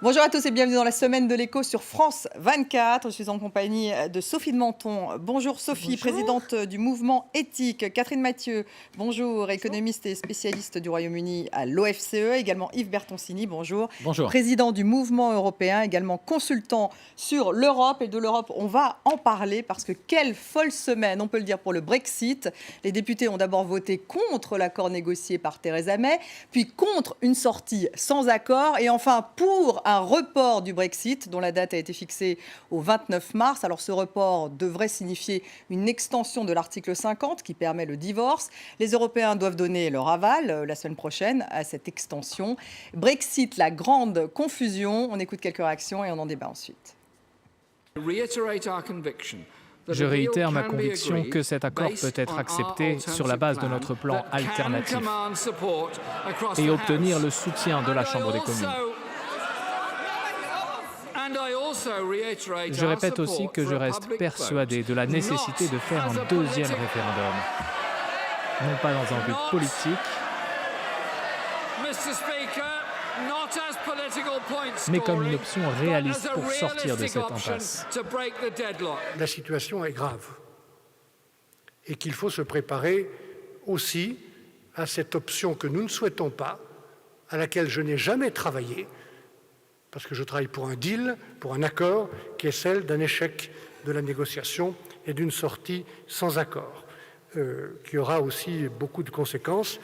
Bonjour à tous et bienvenue dans la semaine de l'écho sur France 24. Je suis en compagnie de Sophie de Menton. Bonjour Sophie, Bonjour. présidente du mouvement éthique. Catherine Mathieu, bonjour, économiste et spécialiste du Royaume-Uni à l'OFCE. Également Yves Bertoncini, bonjour. Bonjour. Président du mouvement européen, également consultant sur l'Europe. Et de l'Europe, on va en parler parce que quelle folle semaine, on peut le dire, pour le Brexit. Les députés ont d'abord voté contre l'accord négocié par Theresa May, puis contre une sortie sans accord et enfin pour un report du Brexit dont la date a été fixée au 29 mars. Alors ce report devrait signifier une extension de l'article 50 qui permet le divorce. Les Européens doivent donner leur aval la semaine prochaine à cette extension. Brexit, la grande confusion. On écoute quelques réactions et on en débat ensuite. Je réitère ma conviction que cet accord peut être accepté sur la base de notre plan alternatif et obtenir le soutien de la Chambre des communes. Je répète aussi que je reste persuadé de la nécessité de faire un deuxième référendum, non pas dans un but politique, mais comme une option réaliste pour sortir de cette impasse. La situation est grave et qu'il faut se préparer aussi à cette option que nous ne souhaitons pas, à laquelle je n'ai jamais travaillé, parce que je travaille pour un deal, pour un accord, qui est celle d'un échec de la négociation et d'une sortie sans accord, qui aura aussi beaucoup de conséquences.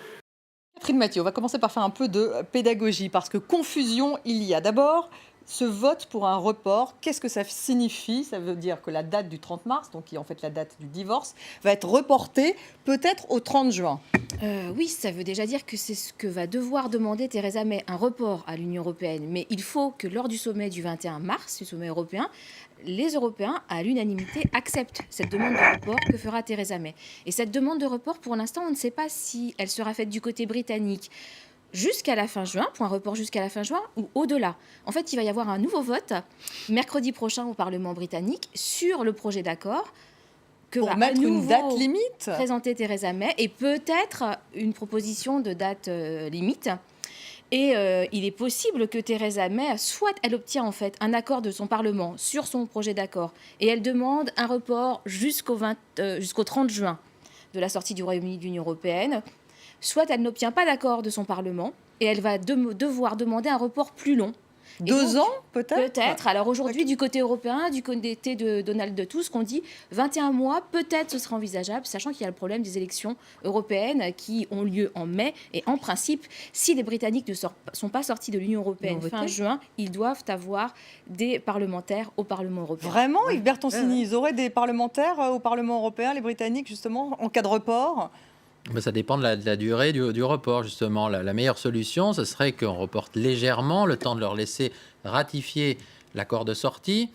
Catherine Mathieu, on va commencer par faire un peu de pédagogie parce que confusion il y a. D'abord, ce vote pour un report, qu'est-ce que ça signifie? Ça veut dire que la date du 30 mars, donc qui est en fait la date du divorce, va être reportée peut-être au 30 juin. Oui, ça veut déjà dire que c'est ce que va devoir demander Theresa May, un report à l'Union européenne. Mais il faut que lors du sommet du 21 mars, du sommet européen, les Européens, à l'unanimité, acceptent cette demande de report que fera Theresa May. Et cette demande de report, pour l'instant, on ne sait pas si elle sera faite du côté britannique jusqu'à la fin juin, pour un report jusqu'à la fin juin, ou au-delà. En fait, il va y avoir un nouveau vote mercredi prochain au Parlement britannique sur le projet d'accord que Pour va mettre à nouveau une date limite présenter Theresa May et peut-être une proposition de date limite. Et il est possible que Theresa May, soit elle obtient en fait un accord de son Parlement sur son projet d'accord et elle demande un report jusqu'au 30 juin de la sortie du Royaume-Uni de l'Union européenne, soit elle n'obtient pas d'accord de son Parlement et elle va devoir demander un report plus long. Et 2 donc, ans peut-être. Peut-être. Alors aujourd'hui, du côté européen, du côté de Donald Tusk, on dit 21 mois, peut-être ce sera envisageable, sachant qu'il y a le problème des élections européennes qui ont lieu en mai. Et en principe, si les Britanniques ne sont pas sortis de l'Union européenne fin juin, ils doivent avoir des parlementaires au Parlement européen. Vraiment, Yves Bertoncini, ils auraient des parlementaires au Parlement européen, les Britanniques, justement, en cas de report? Ça dépend de la durée du report, justement. La meilleure solution, ce serait qu'on reporte légèrement, le temps de leur laisser ratifier l'accord de sortie.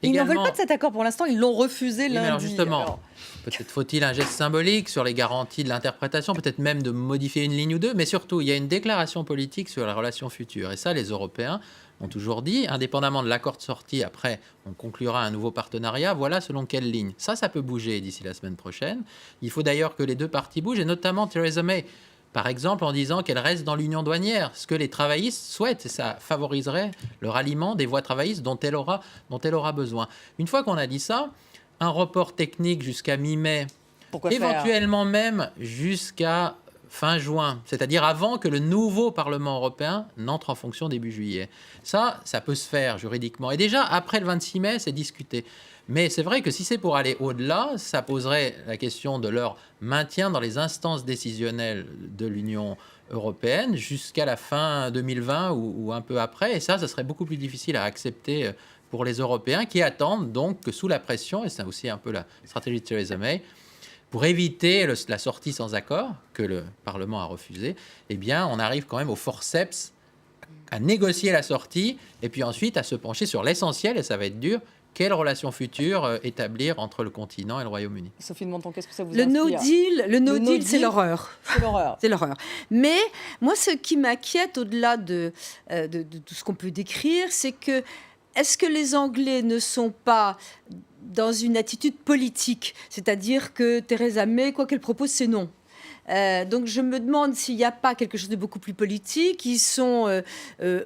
Ils n'en veulent pas de cet accord pour l'instant, ils l'ont refusé lundi. Alors justement, peut-être faut-il un geste symbolique sur les garanties de l'interprétation, peut-être même de modifier une ligne ou deux, mais surtout, il y a une déclaration politique sur la relation future. Et ça, les Européens ont toujours dit, indépendamment de l'accord de sortie, après, on conclura un nouveau partenariat, voilà selon quelle ligne. Ça peut bouger d'ici la semaine prochaine. Il faut d'ailleurs que les deux parties bougent, et notamment Theresa May, par exemple, en disant qu'elle reste dans l'union douanière, ce que les travaillistes souhaitent, et ça favoriserait le ralliement des voies travaillistes dont elle aura besoin. Une fois qu'on a dit ça, un report technique jusqu'à mi-mai, éventuellement même jusqu'à fin juin, c'est-à-dire avant que le nouveau Parlement européen n'entre en fonction début juillet. Ça peut se faire juridiquement. Et déjà, après le 26 mai, c'est discuté. Mais c'est vrai que si c'est pour aller au-delà, ça poserait la question de leur maintien dans les instances décisionnelles de l'Union européenne jusqu'à la fin 2020 ou un peu après. Et ça serait beaucoup plus difficile à accepter pour les Européens qui attendent donc que sous la pression, et c'est aussi un peu la stratégie de Theresa May, pour éviter la sortie sans accord, que le Parlement a refusé, eh bien, on arrive quand même au forceps à négocier la sortie et puis ensuite à se pencher sur l'essentiel, et ça va être dur. Quelle relation future établir entre le continent et le Royaume-Uni? Sophie de Menton, qu'est-ce que ça vous inspire? Le no deal, c'est l'horreur. C'est l'horreur. C'est l'horreur. Mais moi, ce qui m'inquiète au-delà de tout ce qu'on peut décrire, c'est que est-ce que les Anglais ne sont pas dans une attitude politique, c'est-à-dire que Theresa May, quoi qu'elle propose, c'est non. Donc je me demande s'il n'y a pas quelque chose de beaucoup plus politique. Ils sont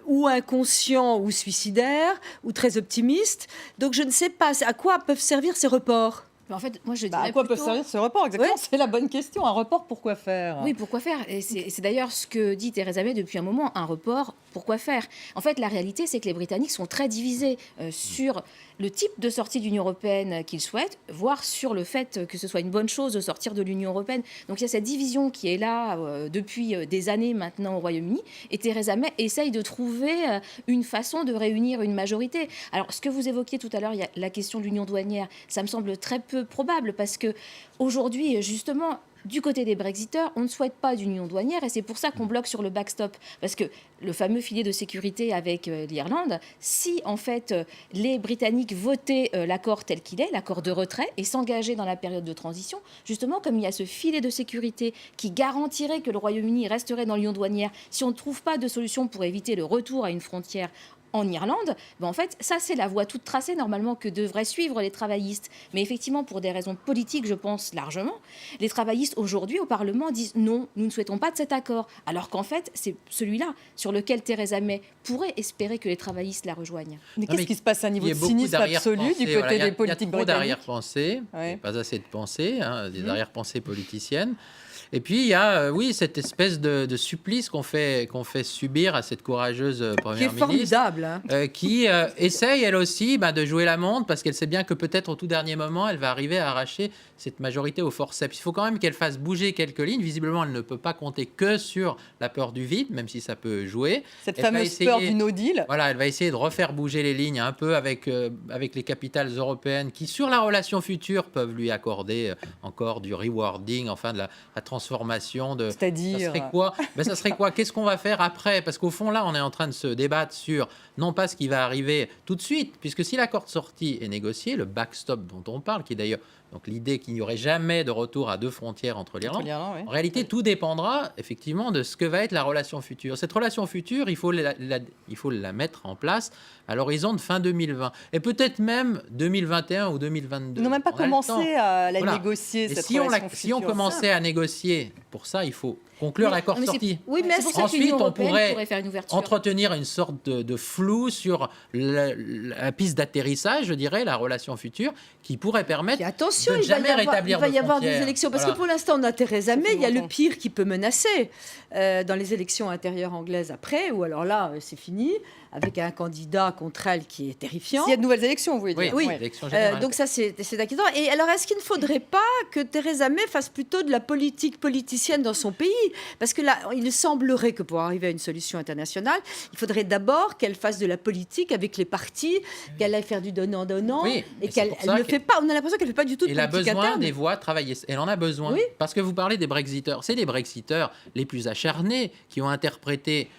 ou inconscients ou suicidaires ou très optimistes. Donc je ne sais pas à quoi peuvent servir ces reports. En fait, moi, je dirais à quoi plutôt... peut servir ce report exactement? C'est la bonne question. Un report, pourquoi faire? Oui, pourquoi faire? Et c'est d'ailleurs ce que dit Theresa May depuis un moment, un report, pourquoi faire? En fait, la réalité, c'est que les Britanniques sont très divisés sur le type de sortie de l'Union européenne qu'ils souhaitent, voire sur le fait que ce soit une bonne chose de sortir de l'Union européenne. Donc il y a cette division qui est là depuis des années maintenant au Royaume-Uni, et Theresa May essaye de trouver une façon de réunir une majorité. Alors, ce que vous évoquiez tout à l'heure, il y a la question de l'union douanière, ça me semble très peu probable, parce que aujourd'hui, justement, du côté des Brexiteurs, on ne souhaite pas d'union douanière, et c'est pour ça qu'on bloque sur le backstop. Parce que le fameux filet de sécurité avec l'Irlande, si en fait les Britanniques votaient l'accord tel qu'il est, l'accord de retrait, et s'engageaient dans la période de transition, justement comme il y a ce filet de sécurité qui garantirait que le Royaume-Uni resterait dans l'union douanière, si on ne trouve pas de solution pour éviter le retour à une frontière en Irlande, en fait, ça c'est la voie toute tracée normalement que devraient suivre les travaillistes. Mais effectivement, pour des raisons politiques, je pense largement, les travaillistes aujourd'hui au Parlement disent non, nous ne souhaitons pas de cet accord. Alors qu'en fait, c'est celui-là sur lequel Theresa May pourrait espérer que les travaillistes la rejoignent. Mais qu'est-ce qui se passe à un niveau de cynisme absolu du côté des politiques britanniques? Il y a trop d'arrière-pensées, pas assez de pensées, des arrière-pensées politiciennes. Et puis, il y a, cette espèce de supplice qu'on fait subir à cette courageuse première ministre. Qui est formidable. Qui essaye, elle aussi, de jouer la montre, parce qu'elle sait bien que peut-être au tout dernier moment, elle va arriver à arracher cette majorité au forceps. Il faut quand même qu'elle fasse bouger quelques lignes. Visiblement, elle ne peut pas compter que sur la peur du vide, même si ça peut jouer. Cette fameuse peur du no deal. Voilà, elle va essayer de refaire bouger les lignes un peu avec les capitales européennes qui, sur la relation future, peuvent lui accorder encore du rewarding, enfin de la transformation. C'est-à-dire... Ça serait quoi? Ça serait quoi? Qu'est-ce qu'on va faire après? Parce qu'au fond, là, on est en train de se débattre sur, non pas ce qui va arriver tout de suite, puisque si l'accord de sortie est négocié, le backstop dont on parle, qui est d'ailleurs donc l'idée qu'il n'y aurait jamais de retour à deux frontières entre l'Irlande, oui. En réalité, tout dépendra effectivement de ce que va être la relation future. Cette relation future, il faut la mettre en place à l'horizon de fin 2020. Et peut-être même 2021 ou 2022. Ils n'ont même pas commencé à la négocier, et cette relation future. Si on commençait à négocier, pour ça, il faut conclure l'accord de sortie. Oui, mais ensuite, on pourrait faire une ouverture. entretenir une sorte de flou sur la piste d'atterrissage, je dirais, la relation future, qui pourrait permettre attention, de ne jamais rétablir il va y avoir frontières. des élections. Parce que pour l'instant, on a Theresa May, il y a le pire qui peut menacer dans les élections intérieures anglaises après, ou alors là, c'est fini, avec un candidat contre elle qui est terrifiant. S'il y a de nouvelles élections, vous voulez dire. Oui. Élections générales. Donc ça, c'est inquiétant. Et alors, est-ce qu'il ne faudrait pas que Theresa May fasse plutôt de la politique politicienne dans son pays? Parce que là, il semblerait que pour arriver à une solution internationale, il faudrait d'abord qu'elle fasse de la politique avec les partis, qu'elle aille faire du donnant-donnant, et qu'elle ne fait pas. On a l'impression qu'elle ne fait pas du tout de politique interne. Elle a besoin des voix travaillistes. Elle en a besoin. Oui. Parce que vous parlez des Brexiteurs. C'est les Brexiteurs les plus acharnés qui ont interprété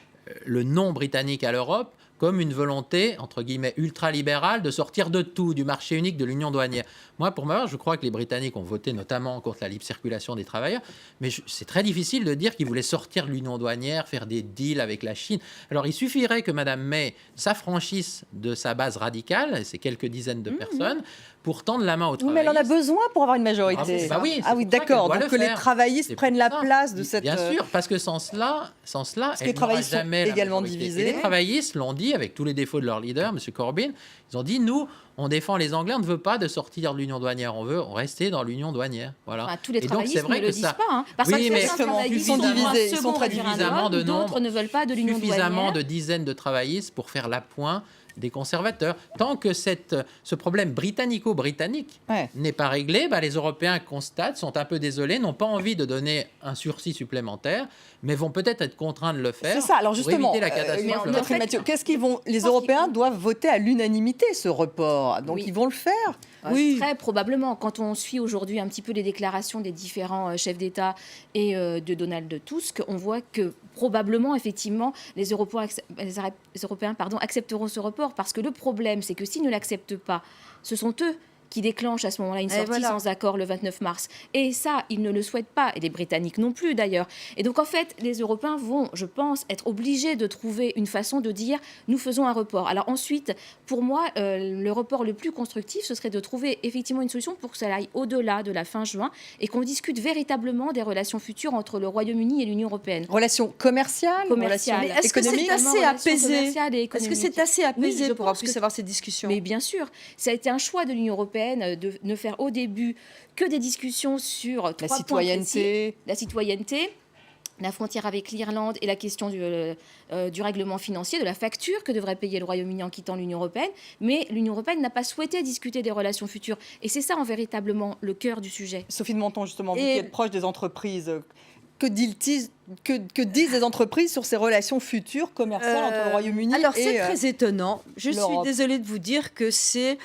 le non britannique à l'Europe comme une volonté, entre guillemets, ultralibérale de sortir de tout, du marché unique, de l'union douanière. Moi, pour ma part, je crois que les Britanniques ont voté notamment contre la libre circulation des travailleurs, mais c'est très difficile de dire qu'ils voulaient sortir de l'union douanière, faire des deals avec la Chine. Alors, il suffirait que Mme May s'affranchisse de sa base radicale, c'est quelques dizaines de personnes, pour tendre la main aux travaillistes. Mais elle en a besoin pour avoir une majorité. Oui, d'accord. Donc que les travaillistes prennent la place de cette... Bien sûr, parce que sans cela, les travaillistes sont également divisés. Et les travaillistes l'ont dit, avec tous les défauts de leur leader, M. Corbyn, ils ont dit, nous, on défend les Anglais, on ne veut pas de sortir de l'union douanière, on veut rester dans l'union douanière. Voilà. Enfin, tous les et donc, travaillistes c'est vrai ne le disent pas. Hein. Parce oui, que mais ils sont divisés, ils sont très suffisamment de nombre, d'autres ne veulent pas de l'union douanière. Suffisamment de dizaines de travaillistes pour faire l'appoint des conservateurs. Tant que ce problème britannico-britannique n'est pas réglé, les Européens constatent, sont un peu désolés, n'ont pas envie de donner un sursis supplémentaire, mais vont peut-être être contraints de le faire. C'est ça. Alors justement, pour éviter la catastrophe. Mathieu, les Européens doivent voter à l'unanimité ce report. Donc ils vont le faire. Oui, très probablement. Quand on suit aujourd'hui un petit peu les déclarations des différents chefs d'État et de Donald Tusk, on voit que probablement, effectivement, les Européens accepteront ce report, parce que le problème, c'est que s'ils ne l'acceptent pas, ce sont eux qui déclenche à ce moment-là une sortie sans accord le 29 mars. Et ça, ils ne le souhaitent pas, et les Britanniques non plus d'ailleurs. Et donc en fait, les Européens vont, je pense, être obligés de trouver une façon de dire nous faisons un report. Alors ensuite, pour moi, le report le plus constructif, ce serait de trouver effectivement une solution pour que ça aille au-delà de la fin juin et qu'on discute véritablement des relations futures entre le Royaume-Uni et l'Union européenne. Relations commerciales, relations est-ce que c'est assez apaisé? Est-ce que c'est assez apaisé pour qu'on puisse avoir ces discussions? Mais bien sûr, ça a été un choix de l'Union européenne de ne faire au début que des discussions sur la citoyenneté, la frontière avec l'Irlande et la question du règlement financier, de la facture que devrait payer le Royaume-Uni en quittant l'Union européenne. Mais l'Union européenne n'a pas souhaité discuter des relations futures. Et c'est ça, véritablement, le cœur du sujet. Sophie de Menton, justement, vous qui êtes proche des entreprises, que disent les entreprises sur ces relations futures commerciales entre le Royaume-Uni et alors, c'est très étonnant. Je suis désolée de vous dire que c'est...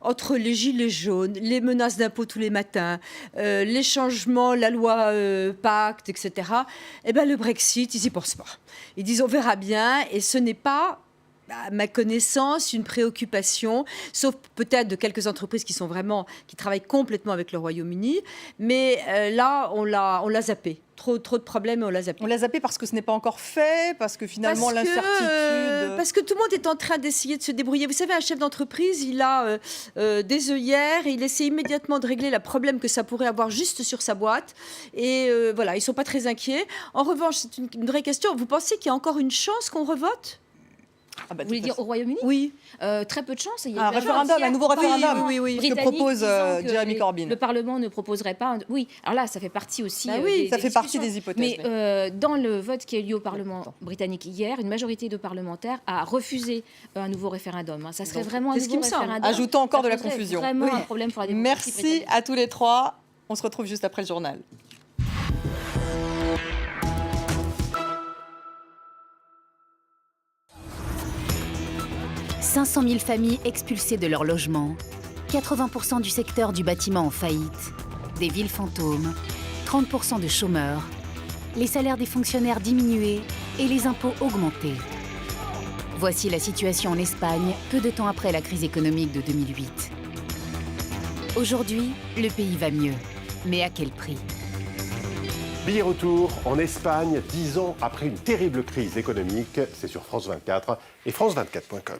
Entre les gilets jaunes, les menaces d'impôts tous les matins, les changements, la loi Pacte, etc., eh ben, le Brexit, ils n'y pensent pas. Ils disent on verra bien, et ce n'est pas, à ma connaissance, une préoccupation, sauf peut-être de quelques entreprises qui travaillent complètement avec le Royaume-Uni, mais là, on l'a zappé. Trop de problèmes et on l'a zappé. On l'a zappé parce que ce n'est pas encore fait, parce que finalement l'incertitude... Parce que tout le monde est en train d'essayer de se débrouiller. Vous savez, un chef d'entreprise, il a des œillères et il essaie immédiatement de régler le problème que ça pourrait avoir juste sur sa boîte. Et voilà, ils ne sont pas très inquiets. En revanche, c'est une vraie question. Vous pensez qu'il y a encore une chance qu'on revote ? Vous voulez dire au Royaume-Uni ? Oui. Très peu de chance. Il y a un référendum, un nouveau référendum, oui. que propose Jeremy Corbyn. Le Parlement ne proposerait pas. Oui, alors là, ça fait partie aussi. Ça fait partie des hypothèses. Mais dans le vote qui a eu lieu au Parlement britannique hier, une majorité de parlementaires a refusé un nouveau référendum. Ça serait vraiment un nouveau référendum. Ajoutant encore de la confusion. Vraiment un problème pour la démocratie britannique. Merci à tous les trois. On se retrouve juste après le journal. 500 000 familles expulsées de leur logement, 80% du secteur du bâtiment en faillite, des villes fantômes, 30% de chômeurs, les salaires des fonctionnaires diminués et les impôts augmentés. Voici la situation en Espagne, peu de temps après la crise économique de 2008. Aujourd'hui, le pays va mieux, mais à quel prix ? Billet retour en Espagne, 10 ans après une terrible crise économique. C'est sur France 24 et France24.com.